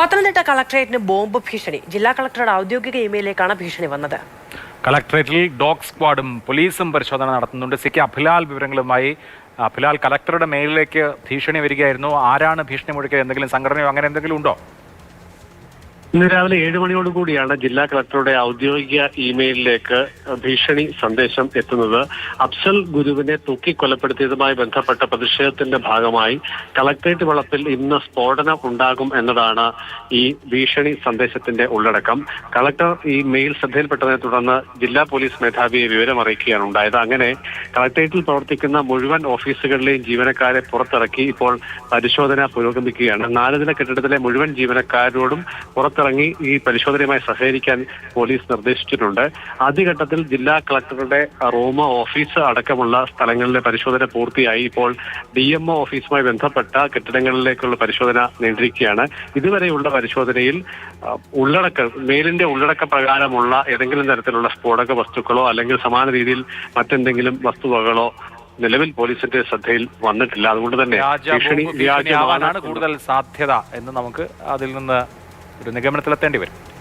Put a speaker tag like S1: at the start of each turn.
S1: Pathanamthitta കളക്ടറേറ്റിന് bomb ഭീഷണി. ജില്ലാ കളക്ടറുടെ ഔദ്യോഗിക ഇമെയിലേക്കാണ് ഭീഷണി വന്നത്.
S2: കളക്ടറേറ്റിൽ ഡോഗ് സ്ക്വാഡും പോലീസും പരിശോധന നടത്തുന്നുണ്ട്. സിക്ക് അഭിലാൽ വിവരങ്ങളുമായി. അഭിലാൽ, കളക്ടറുടെ മെയിലിലേക്ക് ഭീഷണി വരികയായിരുന്നു. ആരാണ് ഭീഷണി മുഴക്കിയത്? എന്തെങ്കിലും സംഘടനയോ അങ്ങനെ എന്തെങ്കിലും ഉണ്ടോ?
S3: ഇന്ന് രാവിലെ 7 മണിയോടുകൂടിയാണ് ജില്ലാ കളക്ടറുടെ ഔദ്യോഗിക ഇമെയിലിലേക്ക് ഭീഷണി സന്ദേശം എത്തുന്നത്. അഫ്സൽ ഗുരുവിനെ തൂക്കിക്കൊലപ്പെടുത്തിയതുമായി ബന്ധപ്പെട്ട പ്രതിഷേധത്തിന്റെ ഭാഗമായി കളക്ടറേറ്റ് വളപ്പിൽ ഇന്ന് സ്ഫോടനം ഉണ്ടാകും എന്നതാണ് ഈ ഭീഷണി സന്ദേശത്തിന്റെ ഉള്ളടക്കം. കളക്ടർ ഈ മെയിൽ ശ്രദ്ധയിൽപ്പെട്ടതിനെ തുടർന്ന് ജില്ലാ പോലീസ് മേധാവിയെ വിവരമറിയിക്കുകയാണ് ഉണ്ടായത്. അങ്ങനെ കളക്ടറേറ്റിൽ പ്രവർത്തിക്കുന്ന മുഴുവൻ ഓഫീസുകളിലെയും ജീവനക്കാരെ പുറത്തിറക്കി ഇപ്പോൾ പരിശോധന പുരോഗമിക്കുകയാണ്. 4 നില കെട്ടിടത്തിലെ മുഴുവൻ ജീവനക്കാരോടും പുറത്തിറങ്ങി ഈ പരിശോധനയുമായി സഹകരിക്കാൻ പോലീസ് നിർദ്ദേശിച്ചിട്ടുണ്ട്. ആദ്യഘട്ടത്തിൽ ജില്ലാ കളക്ടറുടെ റൂം, ഓഫീസ് അടക്കമുള്ള സ്ഥലങ്ങളിലെ പരിശോധന പൂർത്തിയായി. ഇപ്പോൾ DMO ഓഫീസുമായി ബന്ധപ്പെട്ട കെട്ടിടങ്ങളിലേക്കുള്ള പരിശോധന നീണ്ടിരിക്കുകയാണ്. ഇതുവരെയുള്ള പരിശോധനയിൽ മെയിലിന്റെ ഉള്ളടക്ക പ്രകാരമുള്ള ഏതെങ്കിലും തരത്തിലുള്ള സ്ഫോടക വസ്തുക്കളോ അല്ലെങ്കിൽ സമാന രീതിയിൽ മറ്റെന്തെങ്കിലും വസ്തുവകളോ നിലവിൽ പോലീസിന്റെ ശ്രദ്ധയിൽ വന്നിട്ടില്ല. അതുകൊണ്ട് തന്നെ
S2: ഭീഷണിയാവാനാണ് കൂടുതൽ സാധ്യത എന്ന് നമുക്ക് അതിൽ നിന്ന് ഒരു നിഗമനത്തിലെത്തേണ്ടി വരും.